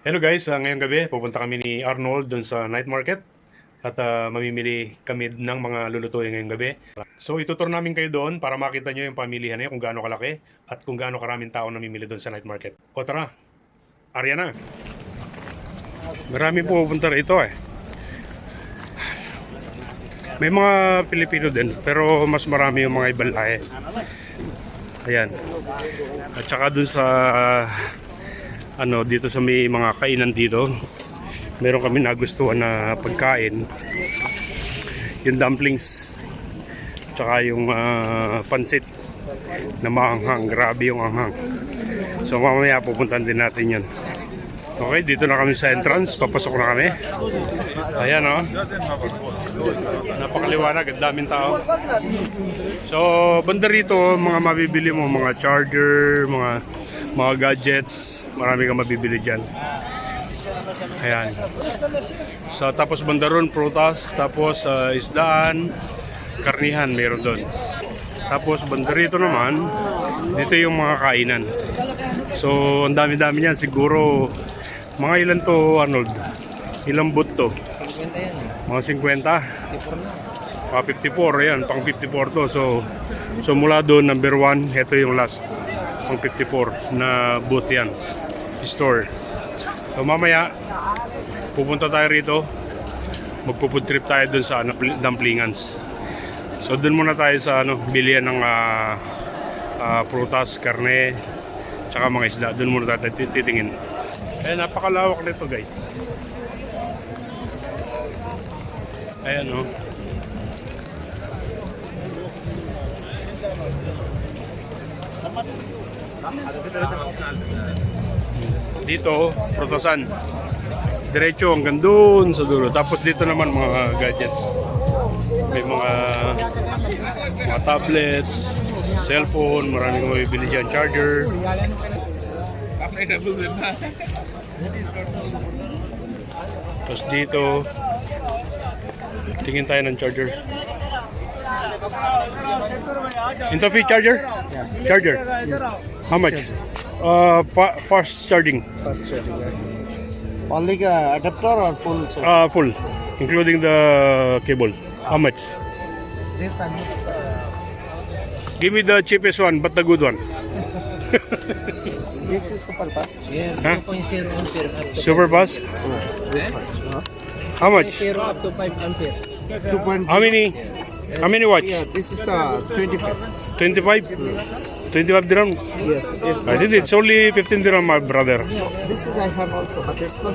Hello guys, ngayong gabi pupunta kami ni Arnold dun sa night market at mamimili kami ng mga lulutuin ngayong gabi. So itutur namin kayo doon para makita nyo yung pamilihan niya kung gaano kalaki at kung gaano karaming tao namimili doon sa night market. O tara, arya na. Marami pupunta rito eh. May mga Pilipino din pero mas marami yung mga ibang lahi. Ayan. At saka dun sa dito sa may mga kainan dito, meron kami nagustuhan na pagkain, yung dumplings tsaka yung pansit na maanghang. Grabe yung anghang. So mamaya pupuntan din natin yun. Okay, dito na kami sa entrance, papasok na kami. Ayan o, napakaliwanag, ang daming tao. So banda rito, mga mabibili mo, mga charger, mga gadgets, marami kang mabibili dyan. Ayan. So tapos banda ron, prutas, tapos isdaan, karnihan, meron doon. Tapos banda rito naman, dito yung mga kainan. So ang dami-dami niyan, siguro mga ilan to, Arnold? Ilang boot to? 50 yan. Mga 50? 54, ayan, pang 54 to. So mula doon, number 1, ito yung last. Pang 54 na booth yan. Store. So mamaya, pupunta tayo rito. Magpupud trip tayo doon sa dumplingans. So doon muna tayo sa bilihan ng prutas, karne, tsaka mga isda. Doon muna tayo titingin. Ayan, napakalawak nito guys. Ayan o. Dito, prutasan. Diretso hanggang doon sa dulo. Tapos dito naman mga gadgets. May mga tablets, cellphone, maraming mabibili dyan, charger. Tapos dito, tingin tayo ng charger. Interfere charger? Yeah. Charger? Yes. How much? Fast charging. Fast charging. Only adapter or full charge? Full, including the cable. How much? This one. Give me the cheapest one, but the good one. This is super fast. Yeah, Huh? 2.0 ampere up to Super fast? This fast. How much? 0 up to 5 ampere. 2.0. How many watts? Yeah, this is 25. 25? 25 dirham? Yes. Yes. I think it's only 15 dirham, my brother. This is I have also, but it's not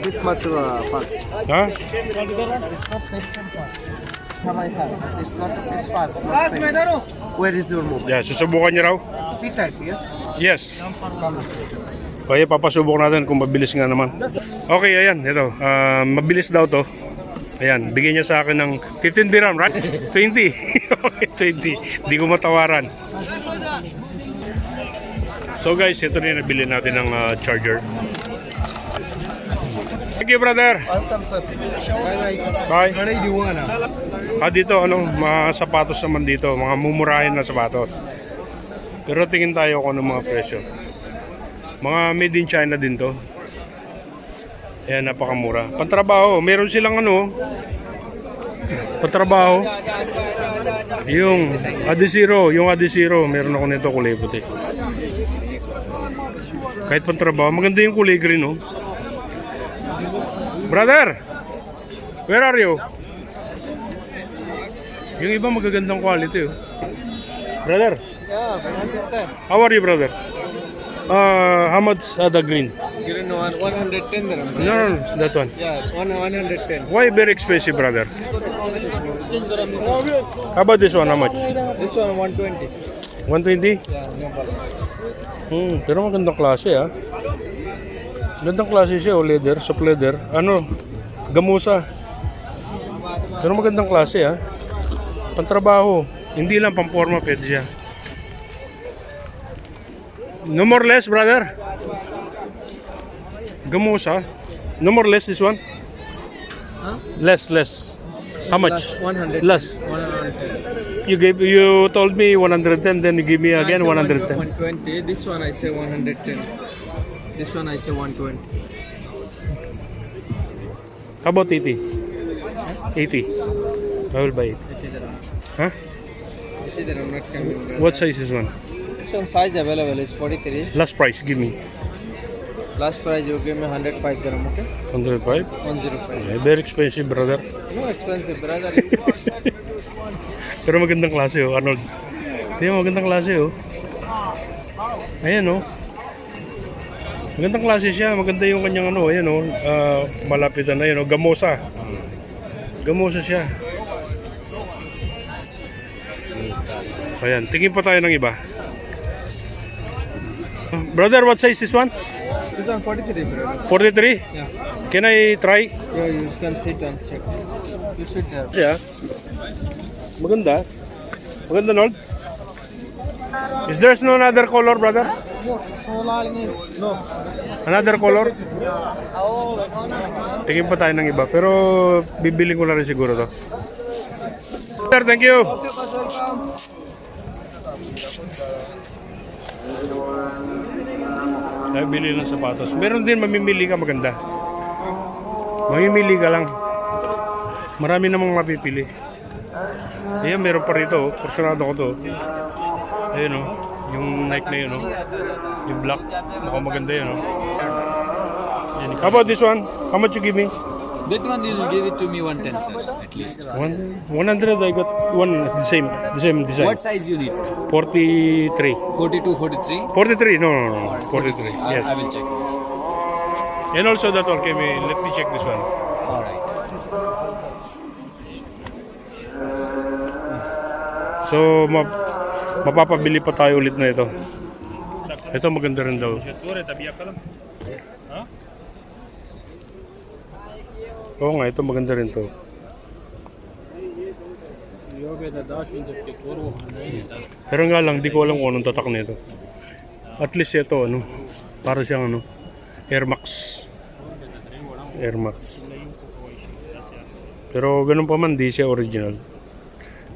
this much fast. Huh? It's not fast. What I have. It's not this fast. Not same. Where is your mobile? Yeah, susubukan niyo raw? Sit tight, yes? Yes. Come. Kaya papasubok natin kung mabilis nga naman. Okay, ayan, ito. Mabilis daw to. Ayan, bigyan niya sa akin ng 15 dirham, right? 20. Okay, 20. Hindi ko matawaran. So guys, ito rin nabili natin ng charger. Thank you, brother. Welcome, sir. Bye. Bye. Dito, mga sapatos naman dito. Mga mumurahin na sapatos. Pero tingin tayo kung ano mga presyo. Mga made in China din to. Ayan, napakamura. Pantrabaho, meron silang pantrabaho. Yung Adizero, meron ako nito kulay puti. Kahit pantrabaho, maganda yung kulay green, oh. Brother, where are you? Yung iba magagandang quality, oh. Brother. Yeah, sir. How are you, brother? How much the green? Green one, 110 dirham. No, that one. Yeah, 110. Why very expensive, brother? How about this one? How much? This one 120. 120? Yeah, no problem. Pero magandang klase, ah. Magandang klase siya, oh, leather, soft leather. Gamusa. Pero magandang klase, ah. Pantrabaho. Hindi lang pamporma, pwede siya. No more less, brother. Gamusa. No more less, this one? Huh? Less. How much? 100. Less. 110. You told me 110, then you give me again 110. 120. This one I say 110. This one I say 120. How about 80? 80. I will buy it. Huh? This is I'm not coming. Brother. What size is one? This one size available is 43. Last price, give me. Last price you give me 105 dirham, okay? 105? 105. Very expensive, brother. No expensive, brother. Pero magandang klase, oh, Arnold. Hindi, magandang klase, oh. Ayan, oh. Magandang klase siya. Maganda yung kanyang ano, ayan, oh. Malapitan na, ayan, oh. Gamosa. Gamosa siya. Ayan, tingin pa tayo ng iba. Brother, what size is one? This one 43, brother. 43? Yeah. Can I try? Yeah, you can sit and check. You sit there. Yeah. Maganda. Maganda, Lord. Is there no another color, brother? No. Another color? Tingin pa tayo ng iba. Pero bibiling ko na rin siguro to. Sir, thank you. Ay, bili ng sapatos. Meron din mamimili ka maganda. Mamimili ka lang. Marami namang mapipili. Ayan, meron pa rito. Oh. Porsyonado ko to. Ayan o. Yung Nike na yun o. Yung black. Mukhang maganda yun o. How about this one? How much you give me? That one you will give it to me 110, sir, at least. 100. I got one the same design. What size you need? 43. 42, 43? 43? No. 43. Yes. I will check. And also that one. Let me check this one. Alright. So, mapapabili pa tayo ulit na ito. Ito maganda rin daw. Oo nga, ito maganda rin to. Pero nga lang, di ko alam kung anong tatak nito. At least ito, ano, para siyang ano, Air Max. Air Max. Pero ganun pa man, di siya original.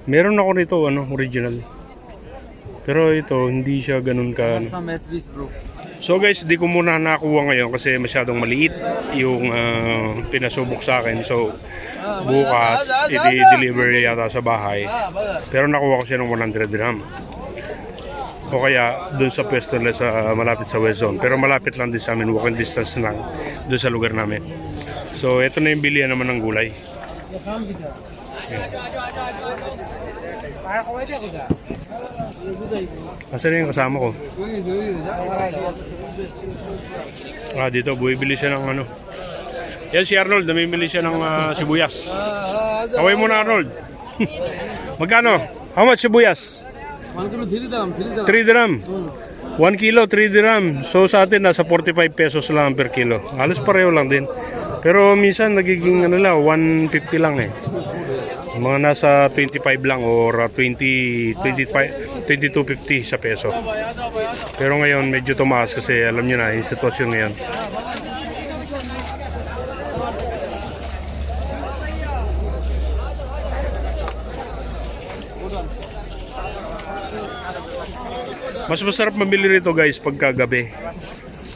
Meron ako nito, ano, original. Pero ito, hindi siya ganun ka, ano. Some SBs, bro. So guys, di ko muna nakuha ngayon kasi masyadong maliit yung pinasubok sa akin. So, bukas, i-deliver yata sa bahay. Pero nakuha ko siya ng 100 dirham. O kaya, dun sa pwesto nila sa malapit sa West Zone. Pero malapit lang din sa amin, walking distance lang dun sa lugar namin. So, ito na yung bilihan naman ng gulay. Asan yung kasama ko? Dito, bumibili siya ng ano. Yan si Arnold, namimili siya ng sibuyas. Kaway mo na, Arnold. Magkano? How much sibuyas? 1 kilo 3 dirham, 3 dirham. 1 kilo, 3 dirham. So sa atin, nasa 45 pesos lang per kilo. Halos pareho lang din. Pero minsan nagiging ano lang, 150 lang eh. Mga nasa 25 lang or 22.50 sa peso. Pero ngayon medyo tumaas kasi alam niyo na yung sitwasyon ngayon. Mas masarap mamili rito guys pagka gabi.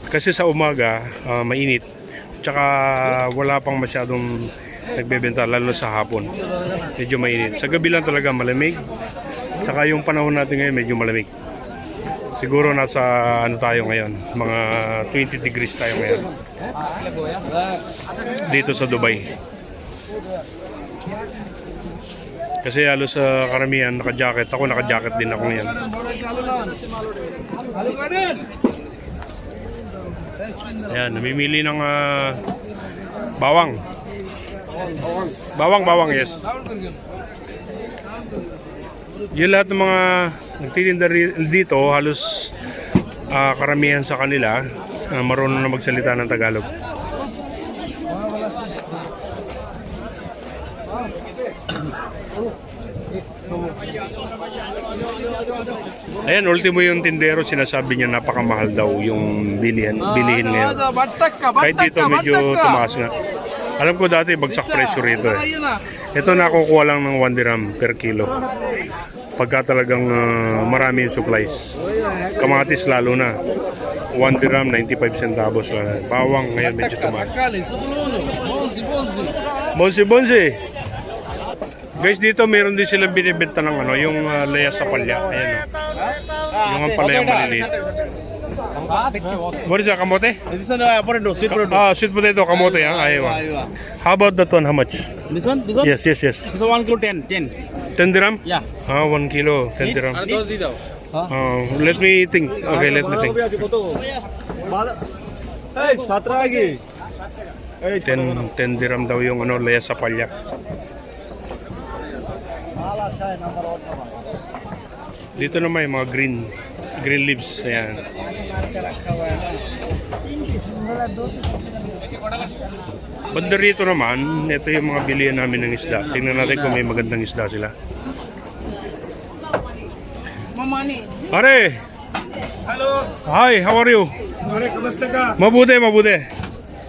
Kasi sa umaga mainit. Tsaka wala pang masyadong nagbebenta lalo sa hapon. Medyo mainit. Sa gabi lang talaga malamig. Saka yung panahon natin ngayon medyo malamig. Siguro nasa ano tayo ngayon, mga 20 degrees tayo ngayon. Dito sa Dubai. Kasi halos sa karamihan naka-jacket. Ako naka-jacket din ako ngayon. Ayan, namimili ng bawang. Bawang, yes. Yung lahat ng mga nagtitinda dito, halos karamihan sa kanila marunong na magsalita ng Tagalog. Ayan, ultimo yung tindero, sinasabi niya napakamahal daw yung bilihin ngayon. Kahit dito medyo tumaas nga. Alam ko dati bagsak presyo rito eh. Ito nakukuha lang ng 1 dirham per kilo. Pagka talagang marami yung supplies. Kamatis lalo na. 1 dirham, 95 centavos. Bawang ngayon medyo tumaas. Bonsi. Guys, dito meron din silang binibenta ng ano, yung layas sa palya. Ayan o. Yung ang palaya maliliit. What is that, kamote? This one, potato, sweet potato. Sweet potato, kamote. Aywa. How about that one? How much? This one? This one? Yes. This one 1 kilo 10. 10 dirham? Yeah. 1 kilo, 10 dirham. Let me think. Okay, let me think. Hey, 17 lagi. 10 dirham daw yung ano, layas sa palya. Dito naman yung mga green leaves. Ayan. Banda rito naman, ito yung mga bilihan namin ng isda. Tingnan natin kung may magandang isda sila. Pare! Hello, Hi, how are you? pare, kamusta ka? Mabuti.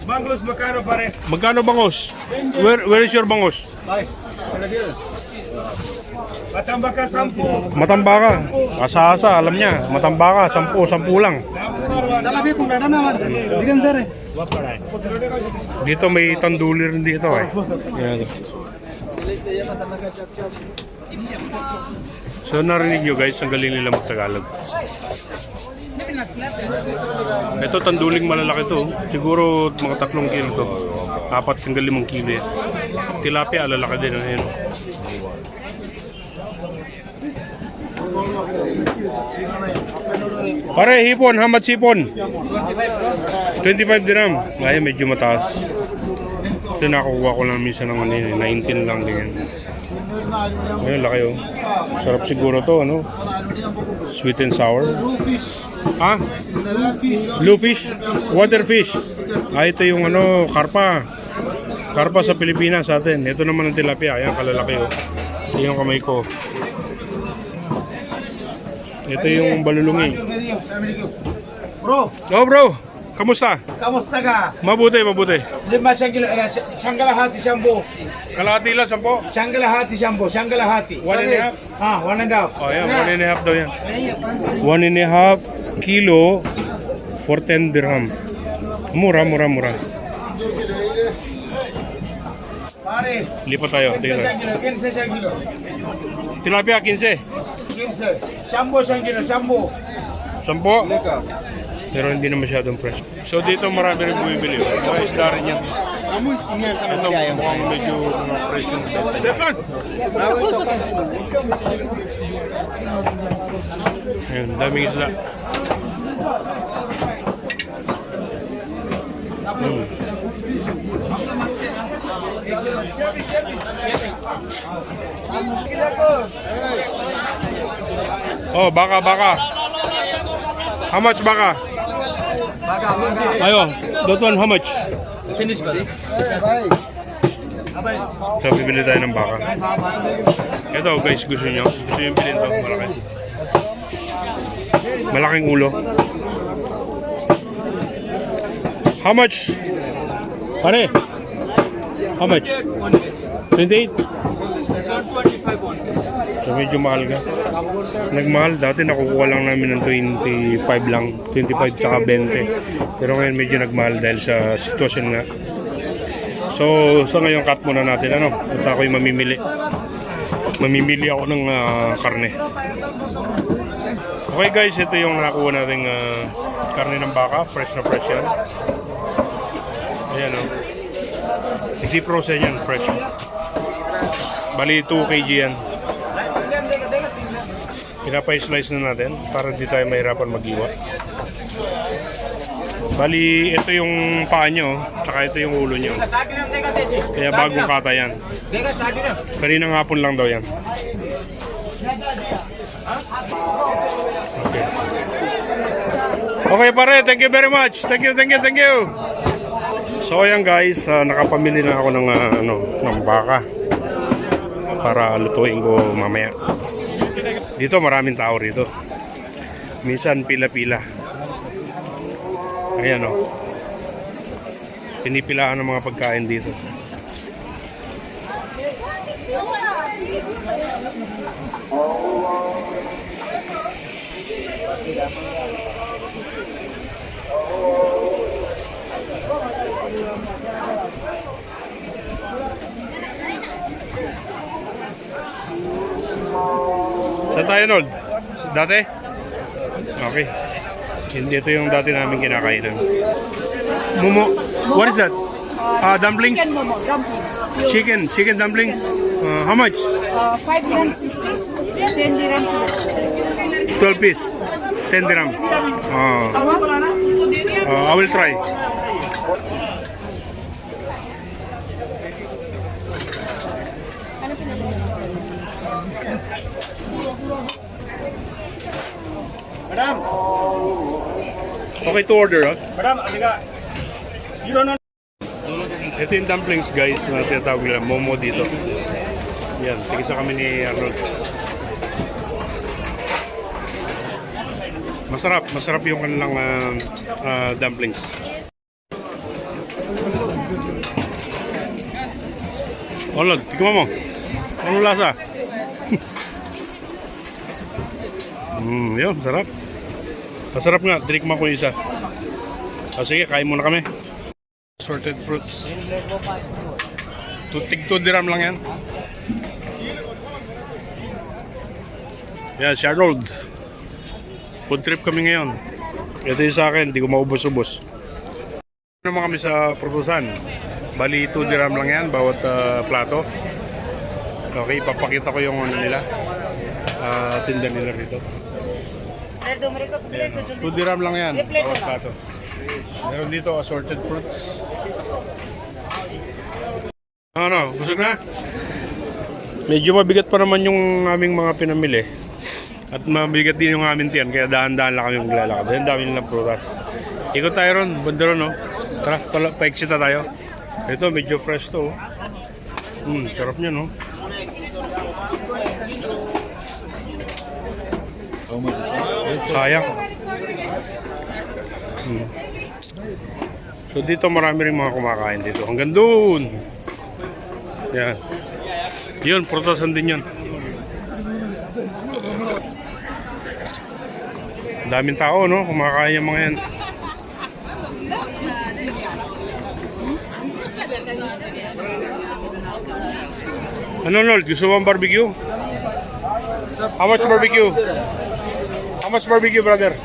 Bangos, magkano pare? Magkano bangos? Where is your bangos? Matamba ka 10. Matambaka. Asa-asa, alam niya. Matambaka, 10 lang. Dito may tandulir rin dito eh. Yan. So narinig nyo guys, ang galing nila mag-Tagalog. Ito tanduling malalaki to. Siguro mga 3 kilo to. 4 hanggang 5 kilo yan. Tilapia, lalaki din. Ayan. Pare, hipon, how much hipon? 25 dirham. Ay, medyo mataas. Ito nakukuha ko lang minsan ng 19 lang din. Ayun, laki oh. Sarap siguro to, ano? Sweet and sour. Blue fish? Water fish. Ito yung ano, karpa. Karpa sa Pilipinas sa atin. Ito naman ang tilapia. Ayan, kalalaki oh. Ito yung kamay ko. Ito yung balulungi. Bro, Oh bro, kamusta? kamusta ka? Mabuti. 5 siyanggalahati siyambo. Kalahati lang, 10. Siyanggalahati siyambo, siyanggalahati. 1.5? 1.5. Oh, yan, 1.5 daw yan. 1.5 kilo for 10 dirham. Mura. Pare, Lipat tayo. Tingnan. 15 siyangkilo. Tilapia, 15. 15. Siyambo siyangkilo, siyambo. 10. Pero hindi na masyadong fresh. So dito marami rin bumibili. Mga isda rin yan. Ito mukhang medyo fresh yung isda. Stefan! Ayun, daming isda. Oh, baka. How much baka? Ayo, that one how much? Finish ba? So, bibili tayo ng baka. Ito guys, gusto nyo bilhin to, malaki. Malaking ulo. How much? Pare? How much? 28? So medyo mahal ka. Nagmahal, dati nakukuha lang namin ng 25 lang, 25 tsaka 20. Pero ngayon medyo nagmahal dahil sa sitwasyon nga. So sa ngayon cut muna natin ano, at ako'y mamimili. Mamimili ako ng karne. Okay guys, ito yung nakuha nating karne ng baka, fresh na fresh yan. Ayan o. Hindi frozen yan, fresh. Bali 2 kg yan. Pinapa-slice na natin para hindi tayo mahirapan mag-iwa. Bali, ito yung paa nyo, tsaka ito yung ulo nyo. Kaya bagong kata yan. Kaninang hapon lang daw yan. Okay. Okay pare, thank you very much. Thank you. So ayan guys, nakapamili na ako ng ng baka para lutuin ko mamaya. Dito maraming tao rito. Minsan pila-pila. Ayan o. Pinipilaan ng mga pagkain dito. Saan tayo, Nold? Dati? Okay. Hindi ito yung dati namin kinakainan. Momo. What is that? Dumplings? Chicken momo, dumpling. Chicken dumpling. How much? 5 dirham 6 piece, 10 dirham 12 piece. 10 dirham. I will try. Madam, Okay to order, ha? madam, amiga. You don't know. Ito yung dumplings, guys, na tinatawag nila momo dito. Yan, tigisa kami ni Arnold. Masarap yung kanilang dumplings. Arnold, tignan mo. Anong lasa? Yun, sarap. Masarap nga, tinikman ko yung isa. Sige, kain muna kami. Assorted fruits. Tig 2 dirham lang yan. Yan, Sharold. Food trip kami ngayon. Ito yung sa akin, hindi ko maubos-ubos. Naman kami sa Profusan. Bali 2 dirham lang yan, bawat plato. Okay, papakita ko yung ano nila. Tinda nila rito. Ayan, 2 dirham lang yan, bawat plato. Meron dito assorted fruits. Ano, busog na? Medyo mabigat pa naman yung aming mga pinamili. At mabigat din yung aming tiyan, kaya dahan-dahan lang kami maglalakad. Ang dami nilang prutas. Ikot tayo ron, banda ron, no? Tara, pa-exit na tayo. Ito, medyo fresh to. Sarap niya, no? Sayang. So dito marami rin mga kumakain dito. Hanggang doon. Yan. Yun, prutasan din yun. Ang daming tao, no? Kumakain yung mga yan. Ano, Lord? Gusto mo ang barbecue? How much barbecue? How much barbecue, brother?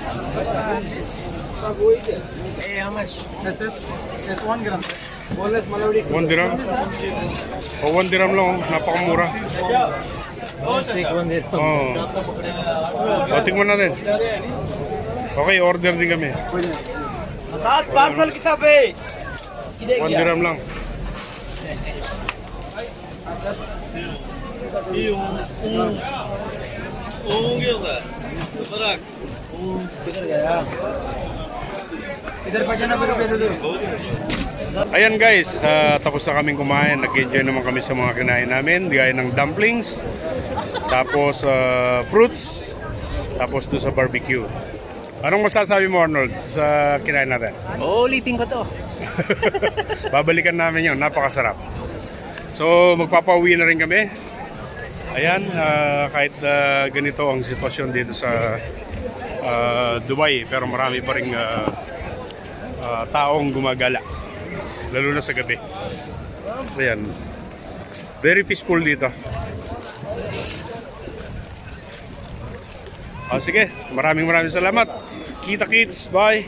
Hey, how much? That's 1 gram. Boneless Malawdi. 1 dirham? O, 1 dirham lang, oh. Napakamura. Steak 1 dirham. O, tingnan natin. Okay, order din kami. Saat parcel kita pe. 1 dirham lang. Ayan guys, tapos na kaming kumain. Nag-enjoy naman kami sa mga kinain namin. Gaya ng dumplings, tapos fruits, tapos doon sa barbecue. Anong masasabi mo, Arnold, sa kinain natin? Ulitin ko to. Babalikan namin yun, napakasarap. So magpapauwi na rin kami. Ayan, kahit ganito ang sitwasyon dito sa Dubai, pero marami pa rin taong gumagala, lalo na sa gabi. Ayan, very peaceful dito. Sige, maraming salamat. Kita kits, bye.